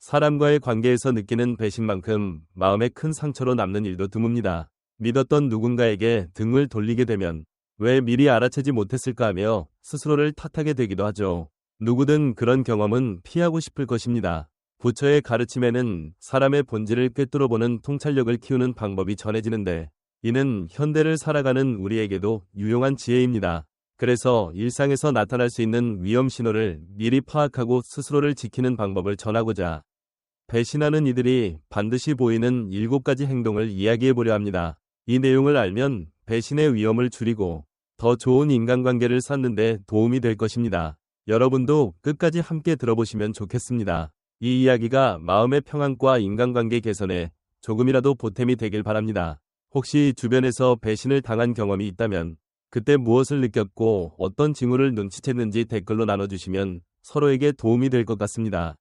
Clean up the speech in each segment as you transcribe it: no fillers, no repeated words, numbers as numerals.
사람과의 관계에서 느끼는 배신만큼 마음에 큰 상처로 남는 일도 드뭅니다. 믿었던 누군가에게 등을 돌리게 되면 왜 미리 알아채지 못했을까 하며 스스로를 탓하게 되기도 하죠. 누구든 그런 경험은 피하고 싶을 것입니다. 부처의 가르침에는 사람의 본질을 꿰뚫어보는 통찰력을 키우는 방법이 전해지는데 이는 현대를 살아가는 우리에게도 유용한 지혜입니다. 그래서 일상에서 나타날 수 있는 위험 신호를 미리 파악하고 스스로를 지키는 방법을 전하고자 배신하는 이들이 반드시 보이는 7가지 행동을 이야기해 보려 합니다. 이 내용을 알면 배신의 위험을 줄이고 더 좋은 인간관계를 쌓는 데 도움이 될 것입니다. 여러분도 끝까지 함께 들어보시면 좋겠습니다. 이 이야기가 마음의 평안과 인간관계 개선에 조금이라도 보탬이 되길 바랍니다. 혹시 주변에서 배신을 당한 경험이 있다면 그때 무엇을 느꼈고 어떤 징후를 눈치챘는지 댓글로 나눠주시면 서로에게 도움이 될 것 같습니다.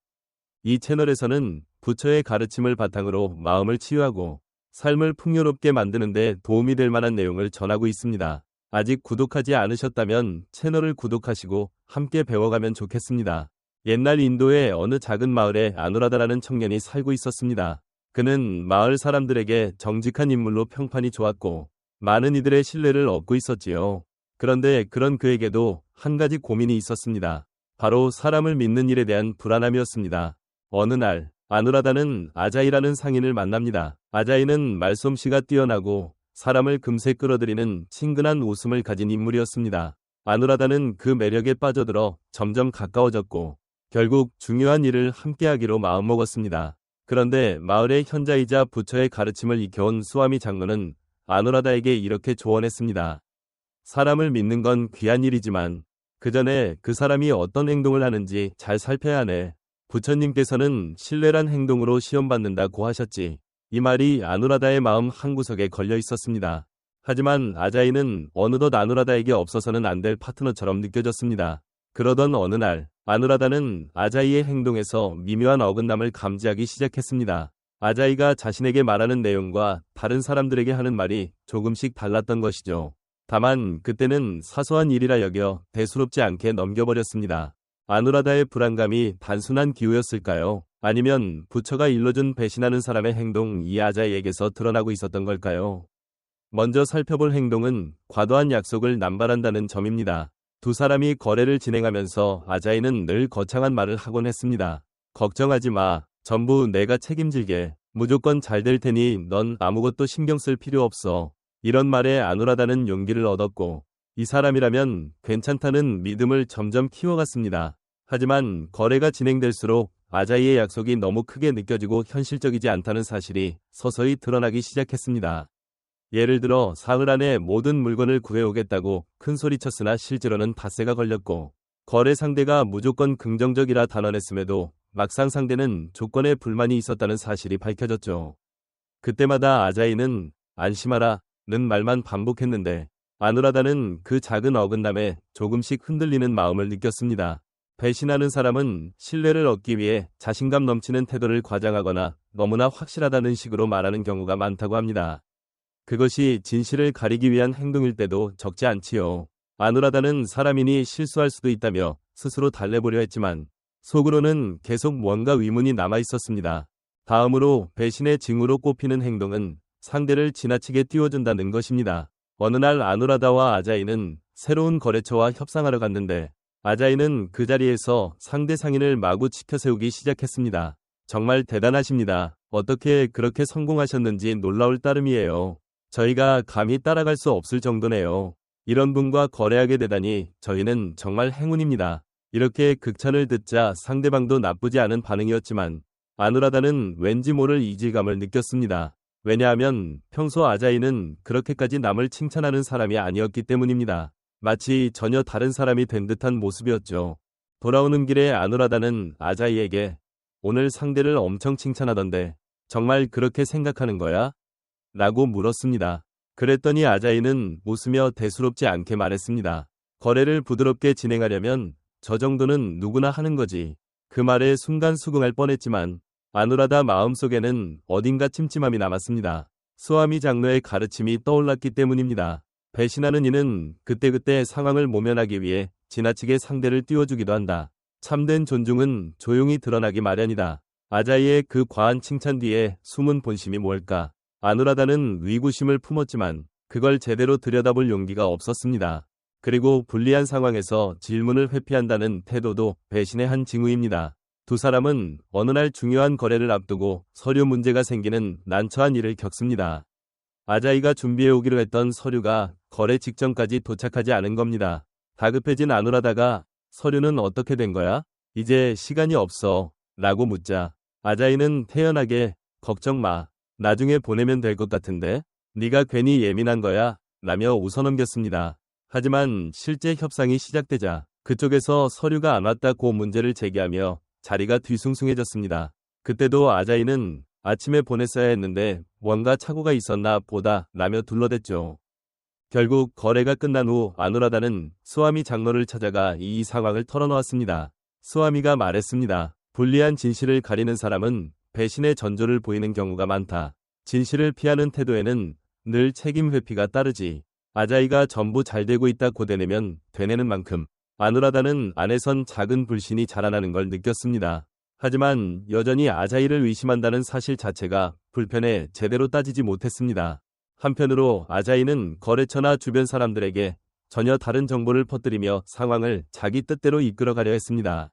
이 채널에서는 부처의 가르침을 바탕으로 마음을 치유하고 삶을 풍요롭게 만드는 데 도움이 될 만한 내용을 전하고 있습니다. 아직 구독하지 않으셨다면 채널을 구독하시고 함께 배워가면 좋겠습니다. 옛날 인도의 어느 작은 마을에 아누라다라는 청년이 살고 있었습니다. 그는 마을 사람들에게 정직한 인물로 평판이 좋았고 많은 이들의 신뢰를 얻고 있었지요. 그런데 그런 그에게도 한 가지 고민이 있었습니다. 바로 사람을 믿는 일에 대한 불안함이었습니다. 어느 날 아누라다는 아자이라는 상인을 만납니다. 아자이는 말솜씨가 뛰어나고 사람을 금세 끌어들이는 친근한 웃음을 가진 인물이었습니다. 아누라다는 그 매력에 빠져들어 점점 가까워졌고 결국 중요한 일을 함께하기로 마음먹었습니다. 그런데 마을의 현자이자 부처의 가르침을 익혀온 수아미 장로는 아누라다에게 이렇게 조언했습니다. 사람을 믿는 건 귀한 일이지만 그 전에 그 사람이 어떤 행동을 하는지 잘 살펴야 하네. 부처님께서는 신뢰란 행동으로 시험받는다고 하셨지. 이 말이 아누라다의 마음 한구석에 걸려 있었습니다. 하지만 아자이는 어느덧 아누라다에게 없어서는 안 될 파트너처럼 느껴졌습니다. 그러던 어느 날 아누라다는 아자이의 행동에서 미묘한 어긋남을 감지하기 시작했습니다. 아자이가 자신에게 말하는 내용과 다른 사람들에게 하는 말이 조금씩 달랐던 것이죠. 다만 그때는 사소한 일이라 여겨 대수롭지 않게 넘겨버렸습니다. 아누라다의 불안감이 단순한 기우였을까요? 아니면 부처가 일러준 배신하는 사람의 행동 이 아자이에게서 드러나고 있었던 걸까요? 먼저 살펴볼 행동은 과도한 약속을 남발한다는 점입니다. 두 사람이 거래를 진행하면서 아자이는 늘 거창한 말을 하곤 했습니다. 걱정하지 마. 전부 내가 책임질게. 무조건 잘 될 테니 넌 아무것도 신경 쓸 필요 없어. 이런 말에 아누라다는 용기를 얻었고 이 사람이라면 괜찮다는 믿음을 점점 키워갔습니다. 하지만 거래가 진행될수록 아자이의 약속이 너무 크게 느껴지고 현실적이지 않다는 사실이 서서히 드러나기 시작했습니다. 예를 들어 사흘 안에 모든 물건을 구해오겠다고 큰소리쳤으나 실제로는 닷새가 걸렸고 거래 상대가 무조건 긍정적이라 단언했음에도 막상 상대는 조건에 불만이 있었다는 사실이 밝혀졌죠. 그때마다 아자이는 안심하라 는 말만 반복했는데 아누라다는 그 작은 어긋남에 조금씩 흔들리는 마음을 느꼈습니다. 배신하는 사람은 신뢰를 얻기 위해 자신감 넘치는 태도를 과장하거나 너무나 확실하다는 식으로 말하는 경우가 많다고 합니다. 그것이 진실을 가리기 위한 행동일 때도 적지 않지요. 아누라다는 사람이니 실수할 수도 있다며 스스로 달래보려 했지만 속으로는 계속 뭔가 의문이 남아 있었습니다. 다음으로 배신의 징후로 꼽히는 행동은 상대를 지나치게 띄워준다는 것입니다. 어느 날 아누라다와 아자이는 새로운 거래처와 협상하러 갔는데 아자이는 그 자리에서 상대 상인을 마구 치켜세우기 시작했습니다. 정말 대단하십니다. 어떻게 그렇게 성공하셨는지 놀라울 따름이에요. 저희가 감히 따라갈 수 없을 정도네요. 이런 분과 거래하게 되다니 저희는 정말 행운입니다. 이렇게 극찬을 듣자 상대방도 나쁘지 않은 반응이었지만 아누라다는 왠지 모를 이질감을 느꼈습니다. 왜냐하면 평소 아자이는 그렇게까지 남을 칭찬하는 사람이 아니었기 때문입니다. 마치 전혀 다른 사람이 된 듯한 모습이었죠. 돌아오는 길에 아누라다는 아자이에게 오늘 상대를 엄청 칭찬하던데 정말 그렇게 생각하는 거야? 라고 물었습니다. 그랬더니 아자이는 웃으며 대수롭지 않게 말했습니다. 거래를 부드럽게 진행하려면 저 정도는 누구나 하는 거지. 그 말에 순간 수긍할 뻔했지만 아누라다 마음속에는 어딘가 찜찜함이 남았습니다. 수아미 장로의 가르침이 떠올랐기 때문입니다. 배신하는 이는 그때그때 상황을 모면하기 위해 지나치게 상대를 띄워주기도 한다. 참된 존중은 조용히 드러나기 마련이다. 아자이의 그 과한 칭찬 뒤에 숨은 본심이 뭘까? 아누라다는 의구심을 품었지만 그걸 제대로 들여다볼 용기가 없었습니다. 그리고 불리한 상황에서 질문을 회피한다는 태도도 배신의 한 징후입니다. 두 사람은 어느 날 중요한 거래를 앞두고 서류 문제가 생기는 난처한 일을 겪습니다. 아자이가 준비해오기로 했던 서류가 거래 직전까지 도착하지 않은 겁니다. 다급해진 아누라다가 서류는 어떻게 된 거야? 이제 시간이 없어 라고 묻자 아자이는 태연하게 걱정 마. 나중에 보내면 될 것 같은데 네가 괜히 예민한 거야 라며 웃어넘겼습니다. 하지만 실제 협상이 시작되자 그쪽에서 서류가 안 왔다고 문제를 제기하며 자리가 뒤숭숭해졌습니다. 그때도 아자이는 아침에 보냈어야 했는데 뭔가 착오가 있었나 보다 라며 둘러댔죠. 결국 거래가 끝난 후 아누라다는 스와미 장로를 찾아가 이 상황을 털어놓았습니다. 스와미가 말했습니다. 불리한 진실을 가리는 사람은 배신의 전조를 보이는 경우가 많다. 진실을 피하는 태도에는 늘 책임 회피가 따르지. 아자이가 전부 잘되고 있다 고대내면 되뇌는 만큼 아누라다는 안에선 작은 불신이 자라나는 걸 느꼈습니다. 하지만 여전히 아자이를 의심한다는 사실 자체가 불편해 제대로 따지지 못했습니다. 한편으로 아자이는 거래처나 주변 사람들에게 전혀 다른 정보를 퍼뜨리며 상황을 자기 뜻대로 이끌어가려 했습니다.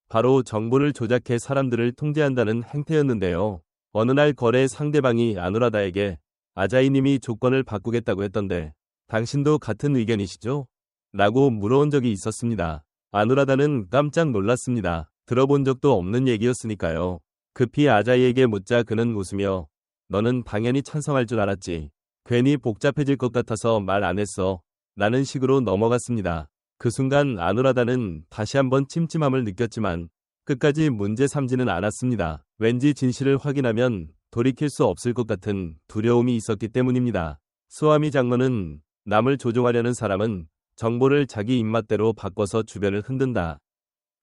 바로 정보를 조작해 사람들을 통제한다는 행태였는데요. 어느 날 거래 상대방이 아누라다에게 아자이님이 조건을 바꾸겠다고 했던데 당신도 같은 의견이시죠? 라고 물어온 적이 있었습니다. 아누라다는 깜짝 놀랐습니다. 들어본 적도 없는 얘기였으니까요. 급히 아자이에게 묻자 그는 웃으며 너는 당연히 찬성할 줄 알았지. 괜히 복잡해질 것 같아서 말 안 했어. 라는 식으로 넘어갔습니다. 그 순간 아누라다는 다시 한번 찜찜함을 느꼈지만 끝까지 문제 삼지는 않았습니다. 왠지 진실을 확인하면 돌이킬 수 없을 것 같은 두려움이 있었기 때문입니다. 스와미 장로는 남을 조종하려는 사람은 정보를 자기 입맛대로 바꿔서 주변을 흔든다.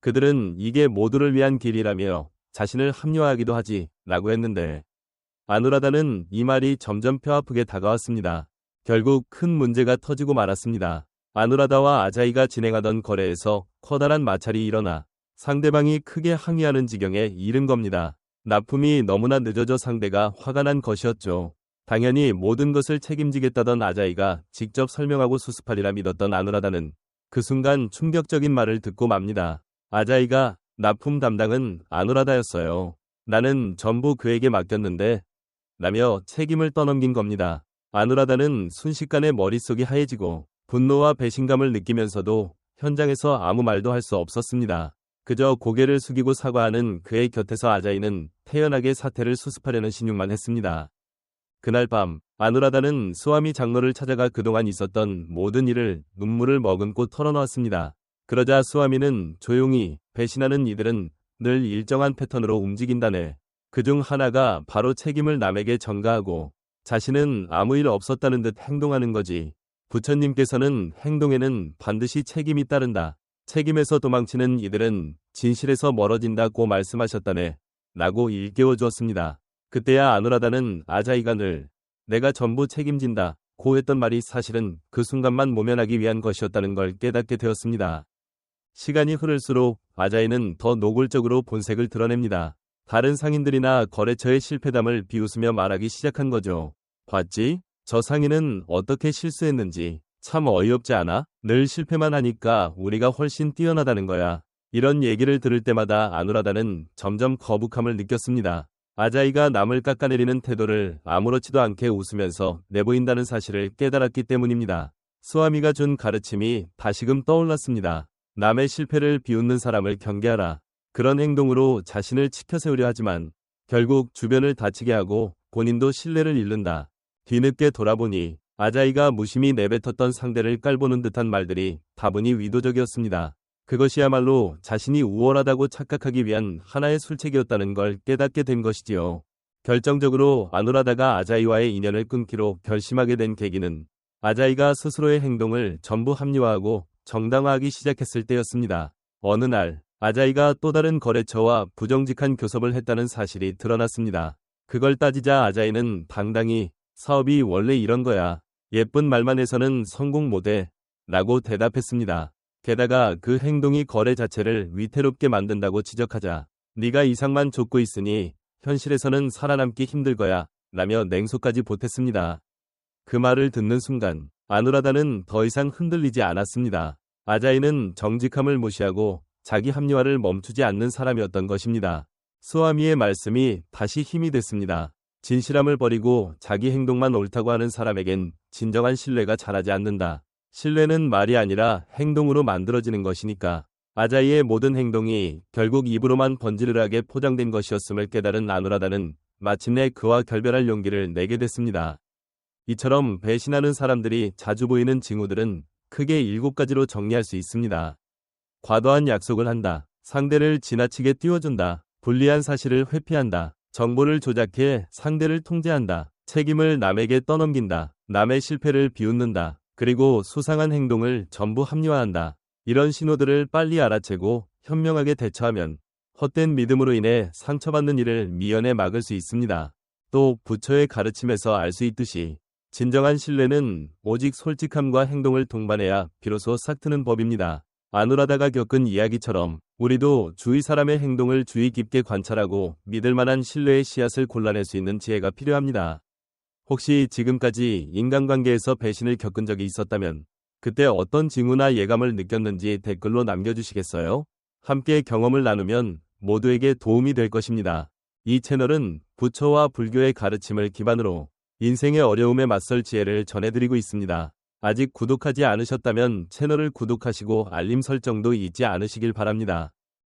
그들은 이게 모두를 위한 길이라며 자신을 합리화하기도 하지 라고 했는데 아누라다는 이 말이 점점 뼈아프게 다가왔습니다. 결국 큰 문제가 터지고 말았습니다. 아누라다와 아자이가 진행하던 거래에서 커다란 마찰이 일어나 상대방이 크게 항의하는 지경에 이른 겁니다. 납품이 너무나 늦어져 상대가 화가 난 것이었죠. 당연히 모든 것을 책임지겠다던 아자이가 직접 설명하고 수습하리라 믿었던 아누라다는 그 순간 충격적인 말을 듣고 맙니다. 아자이가 납품 담당은 아누라다였어요. 나는 전부 그에게 맡겼는데 라며 책임을 떠넘긴 겁니다. 아누라다는 순식간에 머릿속이 하얘지고 분노와 배신감을 느끼면서도 현장에서 아무 말도 할 수 없었습니다. 그저 고개를 숙이고 사과하는 그의 곁에서 아자이는 태연하게 사태를 수습하려는 신용만 했습니다. 그날 밤 아누라다는 스와미 장로를 찾아가 그동안 있었던 모든 일을 눈물을 머금고 털어놓았습니다. 그러자 스와미는 조용히 배신하는 이들은 늘 일정한 패턴으로 움직인다네. 그중 하나가 바로 책임을 남에게 전가하고 자신은 아무 일 없었다는 듯 행동하는 거지. 부처님께서는 행동에는 반드시 책임이 따른다. 책임에서 도망치는 이들은 진실에서 멀어진다고 말씀하셨다네. 라고 일깨워 주었습니다. 그때야 아누라다는 아자이가 늘 내가 전부 책임진다 고 했던 말이 사실은 그 순간만 모면하기 위한 것이었다는 걸 깨닫게 되었습니다. 시간이 흐를수록 아자이는 더 노골적으로 본색을 드러냅니다. 다른 상인들이나 거래처의 실패담을 비웃으며 말하기 시작한 거죠. 봤지? 저 상인은 어떻게 실수했는지 참 어이없지 않아? 늘 실패만 하니까 우리가 훨씬 뛰어나다는 거야. 이런 얘기를 들을 때마다 아누라다는 점점 거북함을 느꼈습니다. 아자이가 남을 깎아내리는 태도를 아무렇지도 않게 웃으면서 내보인다는 사실을 깨달았기 때문입니다. 스와미가 준 가르침이 다시금 떠올랐습니다. 남의 실패를 비웃는 사람을 경계하라. 그런 행동으로 자신을 치켜세우려 하지만 결국 주변을 다치게 하고 본인도 신뢰를 잃는다. 뒤늦게 돌아보니 아자이가 무심히 내뱉었던 상대를 깔보는 듯한 말들이 다분히 위도적이었습니다. 그것이야말로 자신이 우월하다고 착각하기 위한 하나의 술책이었다는 걸 깨닫게 된 것이지요. 결정적으로 아누라다가 아자이와의 인연을 끊기로 결심하게 된 계기는 아자이가 스스로의 행동을 전부 합리화하고 정당화하기 시작했을 때였습니다. 어느 날 아자이가 또 다른 거래처와 부정직한 교섭을 했다는 사실이 드러났습니다. 그걸 따지자 아자이는 당당히 사업이 원래 이런 거야. 예쁜 말만 해서는 성공 못해. 라고 대답했습니다. 게다가 그 행동이 거래 자체를 위태롭게 만든다고 지적하자 네가 이상만 쫓고 있으니 현실에서는 살아남기 힘들 거야 라며 냉소까지 보탰습니다. 그 말을 듣는 순간 아누라다는 더 이상 흔들리지 않았습니다. 아자이는 정직함을 무시하고 자기 합리화를 멈추지 않는 사람이었던 것입니다. 스와미의 말씀이 다시 힘이 됐습니다. 진실함을 버리고 자기 행동만 옳다고 하는 사람에겐 진정한 신뢰가 자라지 않는다. 신뢰는 말이 아니라 행동으로 만들어지는 것이니까. 아자이의 모든 행동이 결국 입으로만 번지르르하게 포장된 것이었음을 깨달은 아누라다는 마침내 그와 결별할 용기를 내게 됐습니다. 이처럼 배신하는 사람들이 자주 보이는 징후들은 크게 7가지로 정리할 수 있습니다. 과도한 약속을 한다. 상대를 지나치게 띄워준다. 불리한 사실을 회피한다. 정보를 조작해 상대를 통제한다. 책임을 남에게 떠넘긴다. 남의 실패를 비웃는다. 그리고 수상한 행동을 전부 합리화한다. 이런 신호들을 빨리 알아채고 현명하게 대처하면 헛된 믿음으로 인해 상처받는 일을 미연에 막을 수 있습니다. 또 부처의 가르침에서 알 수 있듯이 진정한 신뢰는 오직 솔직함과 행동을 동반해야 비로소 싹트는 법입니다. 아누라다가 겪은 이야기처럼 우리도 주위 사람의 행동을 주의 깊게 관찰하고 믿을 만한 신뢰의 씨앗을 골라낼 수 있는 지혜가 필요합니다. 혹시 지금까지 인간관계에서 배신을 겪은 적이 있었다면 그때 어떤 징후나 예감을 느꼈는지 댓글로 남겨주시겠어요? 함께 경험을 나누면 모두에게 도움이 될 것입니다. 이 채널은 부처와 불교의 가르침을 기반으로 인생의 어려움에 맞설 지혜를 전해드리고 있습니다. 아직 구독하지 않으셨다면 채널을 구독하시고 알림 설정도 잊지 않으시길 바랍니다.